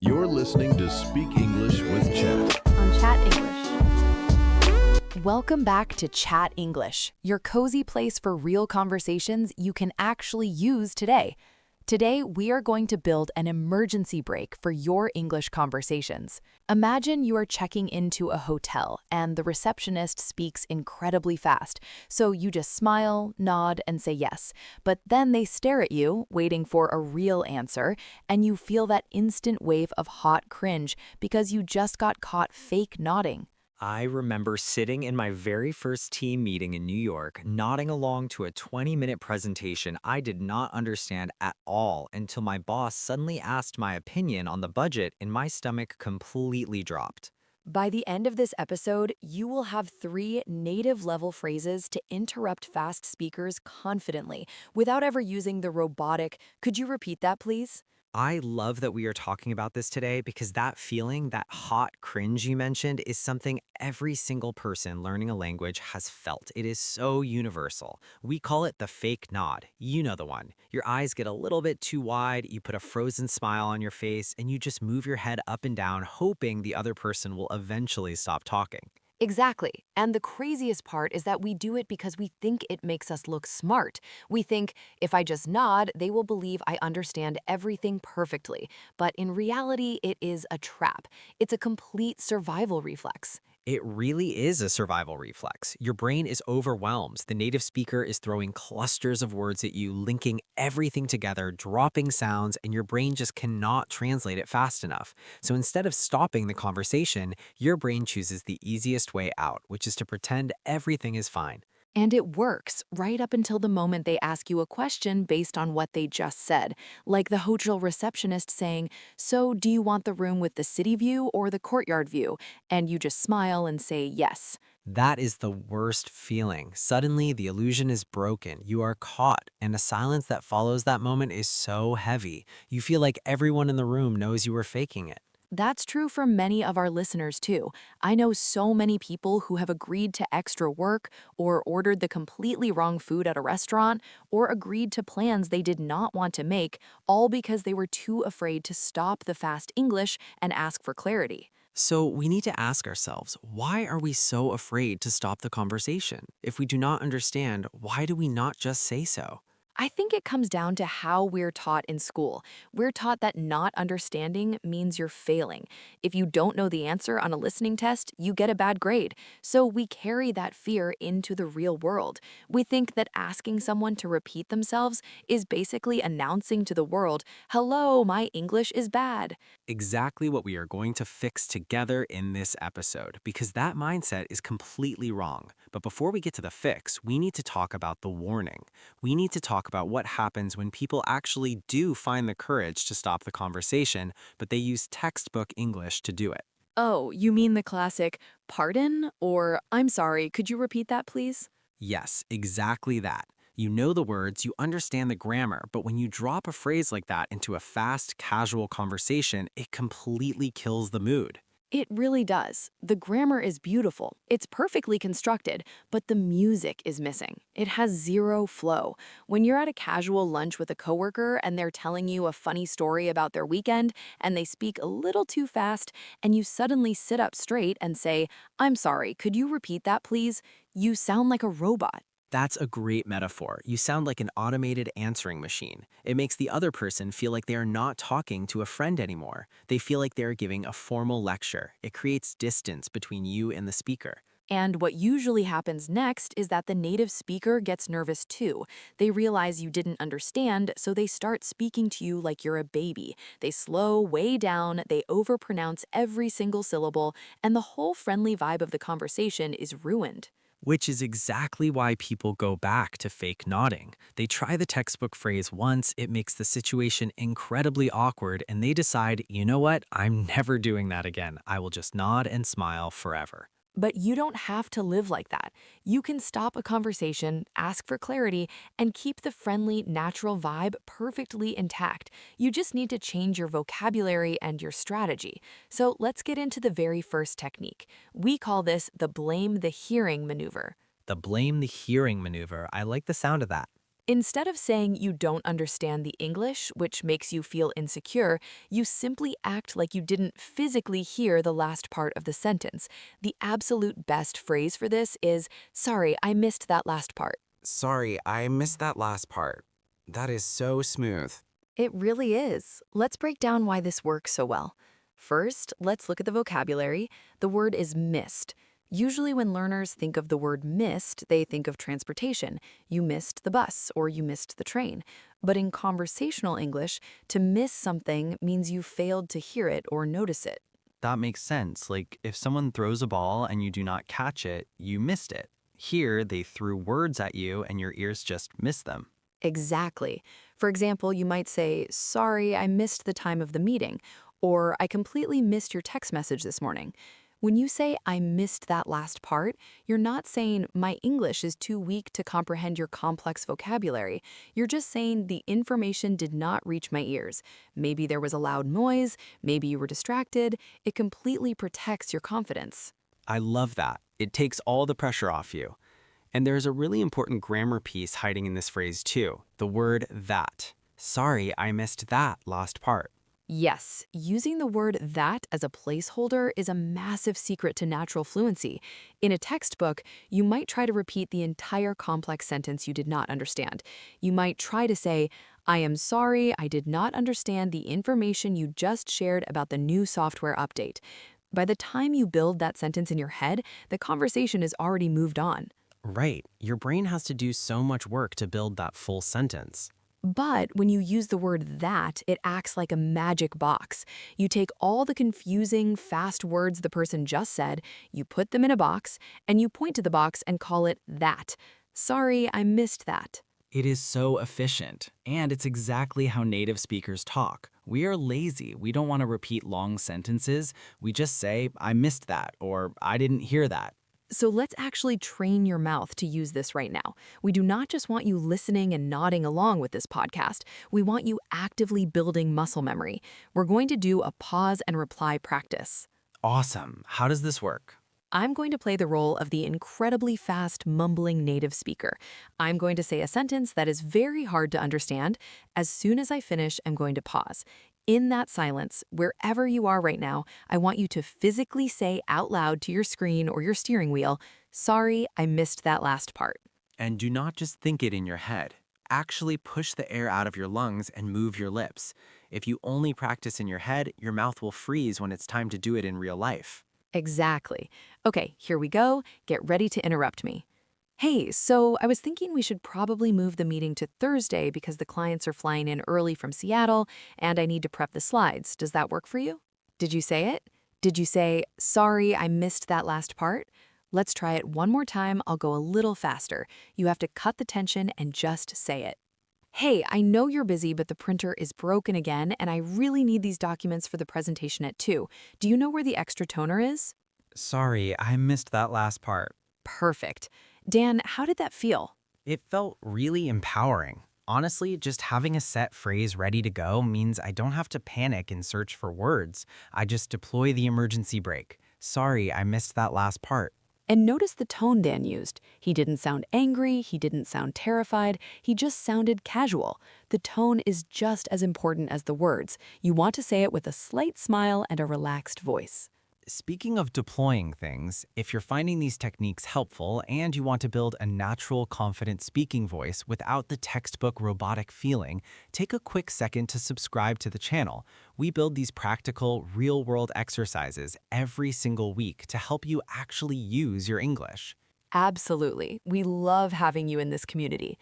You're listening to Speak English with Chat. On Chat English. Welcome back to Chat English, your cozy place for real conversations you can actually use today. Today, we are going to build an emergency brake for your English conversations. Imagine you are checking into a hotel and the receptionist speaks incredibly fast, so you just smile, nod, and say yes. But then they stare at you, waiting for a real answer, and you feel that instant wave of hot cringe because you just got caught fake nodding. I remember sitting in my very first team meeting in New York, nodding along to a 20-minute presentation I did not understand at all until my boss suddenly asked my opinion on the budget and my stomach completely dropped. By the end of this episode, you will have 3 native-level phrases to interrupt fast speakers confidently without ever using the robotic. Could you repeat that, please? I love that we are talking about this today because that feeling, that hot cringe you mentioned, is something every single person learning a language has felt. It is so universal. We call it the fake nod. You know the one. Your eyes get a little bit too wide, you put a frozen smile on your face, and you just move your head up and down, hoping the other person will eventually stop talking. Exactly. And the craziest part is that we do it because we think it makes us look smart. We think, if I just nod, they will believe I understand everything perfectly. But in reality, it is a trap. It's a complete survival reflex. It really is a survival reflex. Your brain is overwhelmed. The native speaker is throwing clusters of words at you, linking everything together, dropping sounds, and your brain just cannot translate it fast enough. So instead of stopping the conversation, your brain chooses the easiest way out, which is to pretend everything is fine. And it works right up until the moment they ask you a question based on what they just said. Like the hotel receptionist saying, "So, do you want the room with the city view or the courtyard view?" And you just smile and say yes. That is the worst feeling. Suddenly, the illusion is broken. You are caught, and the silence that follows that moment is so heavy. You feel like everyone in the room knows you were faking it. That's true for many of our listeners too. I know so many people who have agreed to extra work or ordered the completely wrong food at a restaurant or agreed to plans they did not want to make, all because they were too afraid to stop the fast English and ask for clarity. So we need to ask ourselves, why are we so afraid to stop the conversation? If we do not understand, why do we not just say so? I think it comes down to how we're taught in school. We're taught that not understanding means you're failing. If you don't know the answer on a listening test, you get a bad grade. So we carry that fear into the real world. We think that asking someone to repeat themselves is basically announcing to the world, "Hello, my English is bad." Exactly what we are going to fix together in this episode, because that mindset is completely wrong. But before we get to the fix, we need to talk about the warning. We need to talk about what happens when people actually do find the courage to stop the conversation, but they use textbook English to do it. Oh, you mean the classic, "Pardon?" or "I'm sorry, could you repeat that, please?" Yes, exactly that. You know the words, you understand the grammar, but when you drop a phrase like that into a fast, casual conversation, it completely kills the mood. It really does. The grammar is beautiful. It's perfectly constructed, but the music is missing. It has zero flow. When you're at a casual lunch with a coworker and they're telling you a funny story about their weekend and they speak a little too fast and you suddenly sit up straight and say, "I'm sorry, could you repeat that, please?" You sound like a robot. That's a great metaphor. You sound like an automated answering machine. It makes the other person feel like they are not talking to a friend anymore. They feel like they are giving a formal lecture. It creates distance between you and the speaker. And what usually happens next is that the native speaker gets nervous too. They realize you didn't understand, so they start speaking to you like you're a baby. They slow way down, they overpronounce every single syllable, and the whole friendly vibe of the conversation is ruined. Which is exactly why people go back to fake nodding. They try the textbook phrase once, it makes the situation incredibly awkward, and they decide, you know what, I'm never doing that again. I will just nod and smile forever. But you don't have to live like that. You can stop a conversation, ask for clarity, and keep the friendly, natural vibe perfectly intact. You just need to change your vocabulary and your strategy. So let's get into the very first technique. We call this the blame the hearing maneuver. The blame the hearing maneuver, I like the sound of that. Instead of saying you don't understand the English, which makes you feel insecure, you simply act like you didn't physically hear the last part of the sentence. The absolute best phrase for this is, "Sorry, I missed that last part." Sorry, I missed that last part. That is so smooth. It really is. Let's break down why this works so well. First, let's look at the vocabulary. The word is missed. Usually when learners think of the word missed, they think of transportation. You missed the bus or you missed the train. But in conversational English, to miss something means you failed to hear it or notice it. That makes sense. Like if someone throws a ball and you do not catch it, you missed it. Here, they threw words at you and your ears just missed them. Exactly. For example, you might say, "Sorry, I missed the time of the meeting," or "I completely missed your text message this morning." When you say, "I missed that last part," you're not saying, "My English is too weak to comprehend your complex vocabulary." You're just saying the information did not reach my ears. Maybe there was a loud noise, maybe you were distracted. It completely protects your confidence. I love that. It takes all the pressure off you. And there's a really important grammar piece hiding in this phrase too, the word that. Sorry, I missed that last part. Yes, using the word "that" as a placeholder is a massive secret to natural fluency. In a textbook, you might try to repeat the entire complex sentence you did not understand. You might try to say, "I am sorry, I did not understand the information you just shared about the new software update." By the time you build that sentence in your head, the conversation has already moved on. Right. Your brain has to do so much work to build that full sentence. But when you use the word "that," it acts like a magic box. You take all the confusing, fast words the person just said, you put them in a box, and you point to the box and call it "that." Sorry, I missed that. It is so efficient, and it's exactly how native speakers talk. We are lazy. We don't want to repeat long sentences. We just say, "I missed that," or "I didn't hear that." So let's actually train your mouth to use this right now. We do not just want you listening and nodding along with this podcast. We want you actively building muscle memory. We're going to do a pause and reply practice. Awesome. How does this work? I'm going to play the role of the incredibly fast, mumbling native speaker. I'm going to say a sentence that is very hard to understand. As soon as I finish, I'm going to pause. In that silence, wherever you are right now, I want you to physically say out loud to your screen or your steering wheel, "Sorry, I missed that last part." And do not just think it in your head. Actually push the air out of your lungs and move your lips. If you only practice in your head, your mouth will freeze when it's time to do it in real life. Exactly. Okay, here we go. Get ready to interrupt me. "Hey, so I was thinking we should probably move the meeting to Thursday because the clients are flying in early from Seattle and I need to prep the slides. Does that work for you?" Did you say it? Did you say, "Sorry, I missed that last part"? Let's try it one more time. I'll go a little faster. You have to cut the tension and just say it. "Hey, I know you're busy, but the printer is broken again and I really need these documents for the presentation at 2. Do you know where the extra toner is?" Sorry, I missed that last part. Perfect. Dan, how did that feel? It felt really empowering. Honestly, just having a set phrase ready to go means I don't have to panic and search for words. I just deploy the emergency brake. Sorry, I missed that last part. And notice the tone Dan used. He didn't sound angry, he didn't sound terrified, he just sounded casual. The tone is just as important as the words. You want to say it with a slight smile and a relaxed voice. Speaking of deploying things, if you're finding these techniques helpful and you want to build a natural, confident speaking voice without the textbook robotic feeling, take a quick second to subscribe to the channel. We build these practical, real-world exercises every single week to help you actually use your English. Absolutely. We love having you in this community.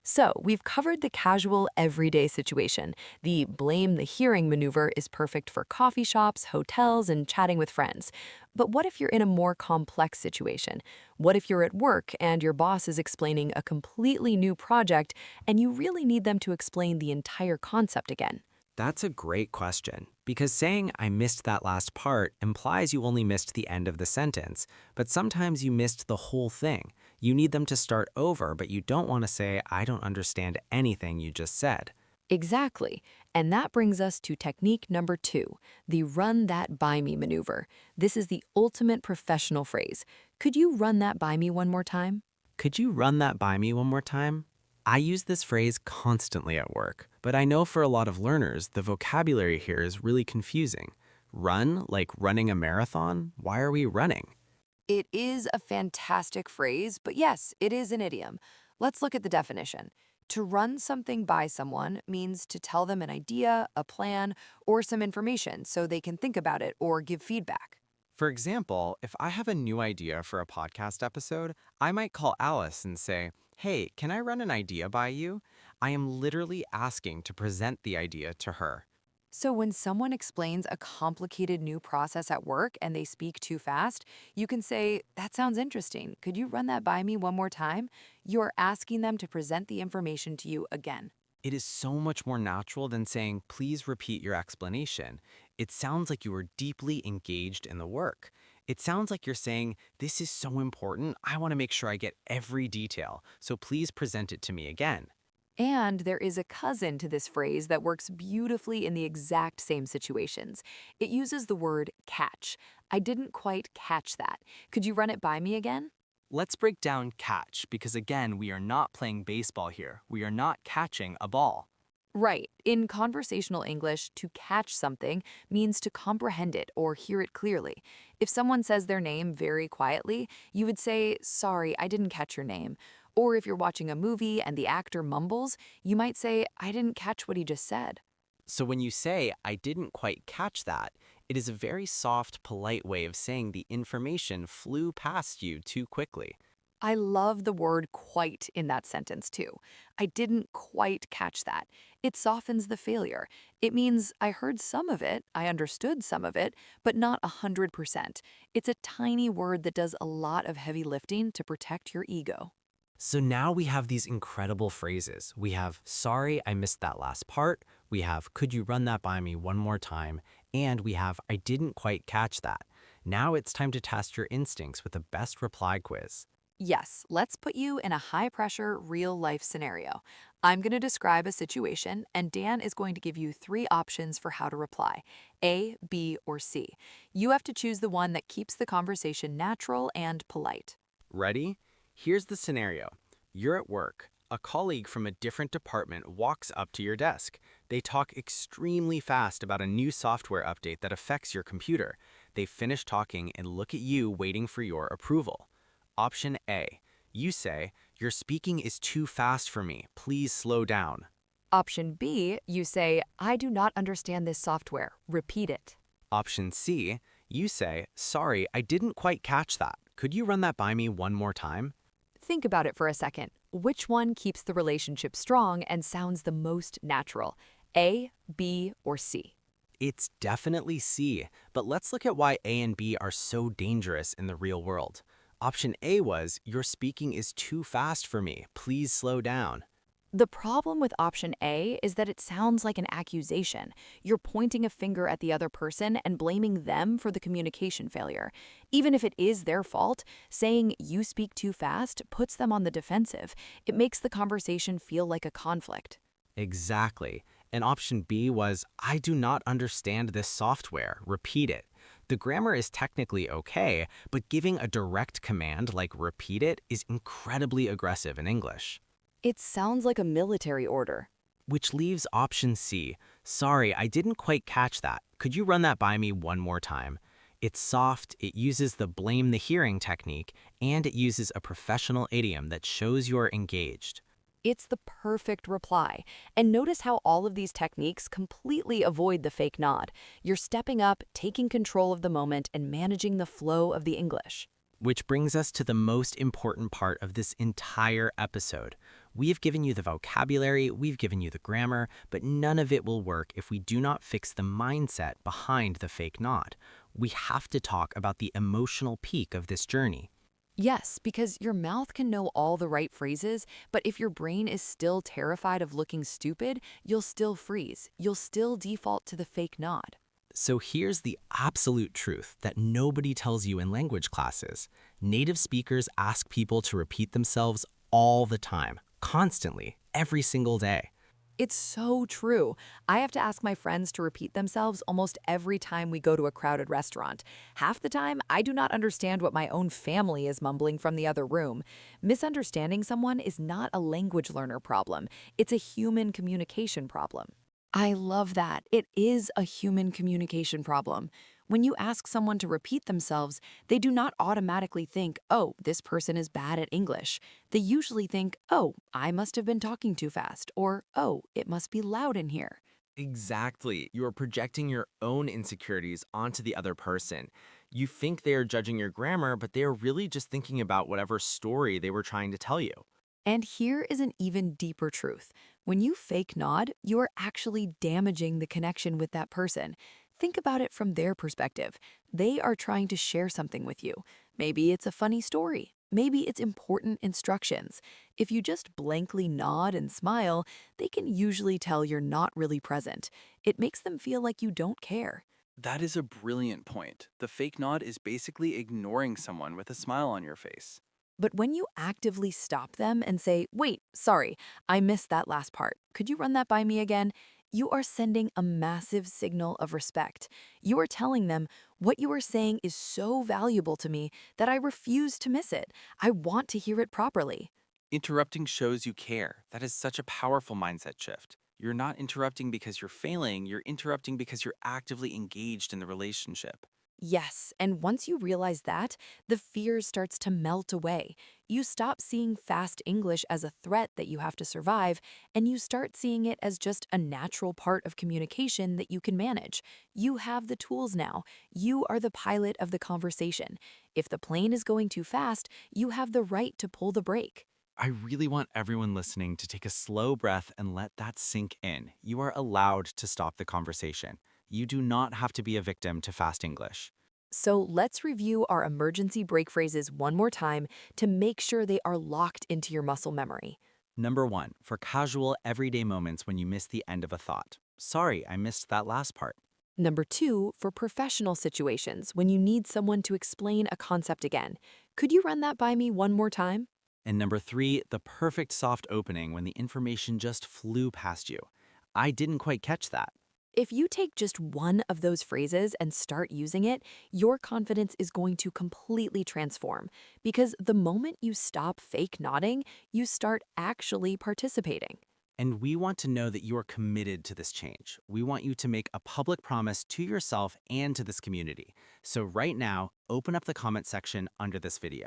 So, we've covered the casual, everyday situation. The blame the hearing maneuver is perfect for coffee shops, hotels, and chatting with friends. But what if you're in a more complex situation? What if you're at work and your boss is explaining a completely new project and you really need them to explain the entire concept again? That's a great question, because saying "I missed that last part" implies you only missed the end of the sentence, but sometimes you missed the whole thing. You need them to start over, but you don't want to say, "I don't understand anything you just said." Exactly. And that brings us to technique number 2, the run that by me maneuver. This is the ultimate professional phrase. Could you run that by me one more time? Could you run that by me one more time? I use this phrase constantly at work, but I know for a lot of learners, the vocabulary here is really confusing. Run, like running a marathon? Why are we running? It is a fantastic phrase, but yes, it is an idiom. Let's look at the definition. To run something by someone means to tell them an idea, a plan, or some information so they can think about it or give feedback. For example, if I have a new idea for a podcast episode, I might call Alice and say, "Hey, can I run an idea by you?" I am literally asking to present the idea to her. So when someone explains a complicated new process at work and they speak too fast, you can say, "That sounds interesting. Could you run that by me one more time?" You're asking them to present the information to you again. It is so much more natural than saying, "Please repeat your explanation." It sounds like you are deeply engaged in the work. It sounds like you're saying, "This is so important. I want to make sure I get every detail, so please present it to me again." And there is a cousin to this phrase that works beautifully in the exact same situations. It uses the word catch. I didn't quite catch that. Could you run it by me again? Let's break down catch because, again, we are not playing baseball here. We are not catching a ball. Right. In conversational English, to catch something means to comprehend it or hear it clearly. If someone says their name very quietly, you would say, "Sorry, I didn't catch your name." Or if you're watching a movie and the actor mumbles, you might say, "I didn't catch what he just said." So when you say, "I didn't quite catch that," it is a very soft, polite way of saying the information flew past you too quickly. I love the word quite in that sentence too. I didn't quite catch that. It softens the failure. It means I heard some of it, I understood some of it, but not 100%. It's a tiny word that does a lot of heavy lifting to protect your ego. So now we have these incredible phrases. We have, "Sorry, I missed that last part." We have, "Could you run that by me one more time?" And we have, "I didn't quite catch that." Now it's time to test your instincts with the best reply quiz. Yes, let's put you in a high-pressure, real-life scenario. I'm going to describe a situation, and Dan is going to give you 3 options for how to reply: A, B, or C. You have to choose the one that keeps the conversation natural and polite. Ready? Here's the scenario. You're at work. A colleague from a different department walks up to your desk. They talk extremely fast about a new software update that affects your computer. They finish talking and look at you waiting for your approval. Option A. You say, "Your speaking is too fast for me. Please slow down." Option B, you say, "I do not understand this software. Repeat it." Option C. You say, "Sorry, I didn't quite catch that. Could you run that by me one more time?" Think about it for a second. Which one keeps the relationship strong and sounds the most natural? A, B, or C? It's definitely C, but let's look at why A and B are so dangerous in the real world. Option A was, "Your speaking is too fast for me. Please slow down." The problem with option A is that it sounds like an accusation. You're pointing a finger at the other person and blaming them for the communication failure. Even if it is their fault, saying "you speak too fast" puts them on the defensive. It makes the conversation feel like a conflict. Exactly. And option B was, "I do not understand this software. Repeat it." The grammar is technically okay, but giving a direct command like "repeat it" is incredibly aggressive in English. It sounds like a military order. Which leaves option C. "Sorry, I didn't quite catch that. Could you run that by me one more time?" It's soft, it uses the blame the hearing technique, and it uses a professional idiom that shows you're engaged. It's the perfect reply. And notice how all of these techniques completely avoid the fake nod. You're stepping up, taking control of the moment, and managing the flow of the English. Which brings us to the most important part of this entire episode. We have given you the vocabulary, we've given you the grammar, but none of it will work if we do not fix the mindset behind the fake nod. We have to talk about the emotional peak of this journey. Yes, because your mouth can know all the right phrases, but if your brain is still terrified of looking stupid, you'll still freeze. You'll still default to the fake nod. So here's the absolute truth that nobody tells you in language classes. Native speakers ask people to repeat themselves all the time, constantly, every single day. It's so true. I have to ask my friends to repeat themselves almost every time we go to a crowded restaurant. Half the time, I do not understand what my own family is mumbling from the other room. Misunderstanding someone is not a language learner problem, it's a human communication problem. I love that. It is a human communication problem. When you ask someone to repeat themselves, they do not automatically think, oh, this person is bad at English. They usually think, oh, I must have been talking too fast, or oh, it must be loud in here. Exactly. You are projecting your own insecurities onto the other person. You think they are judging your grammar, but they are really just thinking about whatever story they were trying to tell you. And here is an even deeper truth. When you fake nod, you're actually damaging the connection with that person. Think about it from their perspective. They are trying to share something with you. Maybe it's a funny story. Maybe it's important instructions. If you just blankly nod and smile, they can usually tell you're not really present. It makes them feel like you don't care. That is a brilliant point. The fake nod is basically ignoring someone with a smile on your face. But when you actively stop them and say, wait, sorry, I missed that last part. Could you run that by me again? You are sending a massive signal of respect. You are telling them, what you are saying is so valuable to me that I refuse to miss it. I want to hear it properly. Interrupting shows you care. That is such a powerful mindset shift. You're not interrupting because you're failing, you're interrupting because you're actively engaged in the relationship. Yes, and once you realize that, the fear starts to melt away. You stop seeing fast English as a threat that you have to survive, and you start seeing it as just a natural part of communication that you can manage. You have the tools now. You are the pilot of the conversation. If the plane is going too fast, you have the right to pull the brake. I really want everyone listening to take a slow breath and let that sink in. You are allowed to stop the conversation. You do not have to be a victim to fast English. So let's review our emergency brake phrases one more time to make sure they are locked into your muscle memory. Number 1, for casual, everyday moments when you miss the end of a thought. Sorry, I missed that last part. Number 2, for professional situations when you need someone to explain a concept again. Could you run that by me one more time? And number 3, the perfect soft opening when the information just flew past you. I didn't quite catch that. If you take just one of those phrases and start using it, your confidence is going to completely transform. Because the moment you stop fake nodding, you start actually participating. And we want to know that you are committed to this change. We want you to make a public promise to yourself and to this community. So right now, open up the comment section under this video.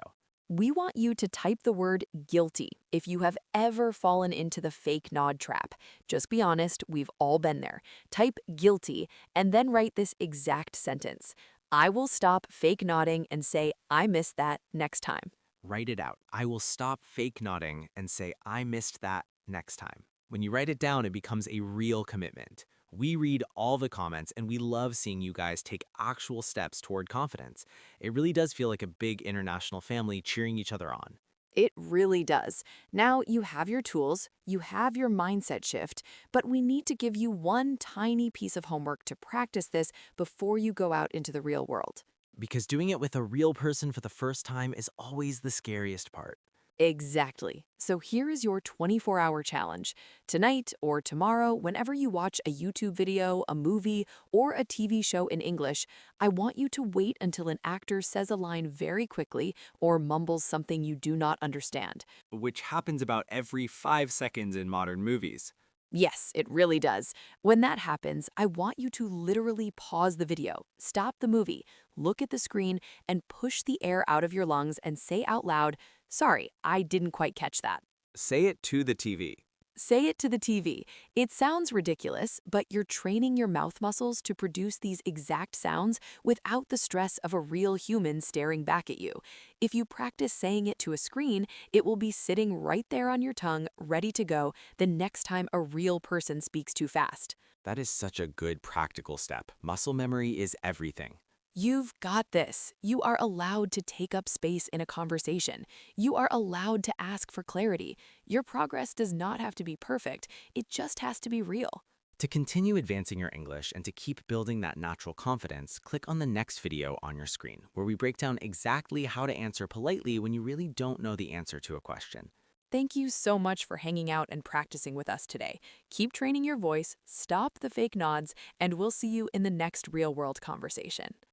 We want you to type the word guilty if you have ever fallen into the fake nod trap. Just be honest, we've all been there. Type guilty and then write this exact sentence. I will stop fake nodding and say, I missed that next time. Write it out. I will stop fake nodding and say, I missed that next time. When you write it down, it becomes a real commitment. We read all the comments and we love seeing you guys take actual steps toward confidence. It really does feel like a big international family cheering each other on. It really does. Now you have your tools, you have your mindset shift, but we need to give you one tiny piece of homework to practice this before you go out into the real world. Because doing it with a real person for the first time is always the scariest part. Exactly. So here is your 24-hour challenge. Tonight or tomorrow, whenever you watch a YouTube video, a movie, or a TV show in English, I want you to wait until an actor says a line very quickly or mumbles something you do not understand. Which happens about every 5 seconds in modern movies. Yes, it really does. When that happens, I want you to literally pause the video, stop the movie, look at the screen, and push the air out of your lungs and say out loud, sorry, I didn't quite catch that. Say it to the TV. Say it to the TV. It sounds ridiculous, but you're training your mouth muscles to produce these exact sounds without the stress of a real human staring back at you. If you practice saying it to a screen, it will be sitting right there on your tongue, ready to go the next time a real person speaks too fast. That is such a good practical step. Muscle memory is everything. You've got this. You are allowed to take up space in a conversation. You are allowed to ask for clarity. Your progress does not have to be perfect. It just has to be real. To continue advancing your English and to keep building that natural confidence, click on the next video on your screen, where we break down exactly how to answer politely when you really don't know the answer to a question. Thank you so much for hanging out and practicing with us today. Keep training your voice, stop the fake nods, and we'll see you in the next real-world conversation.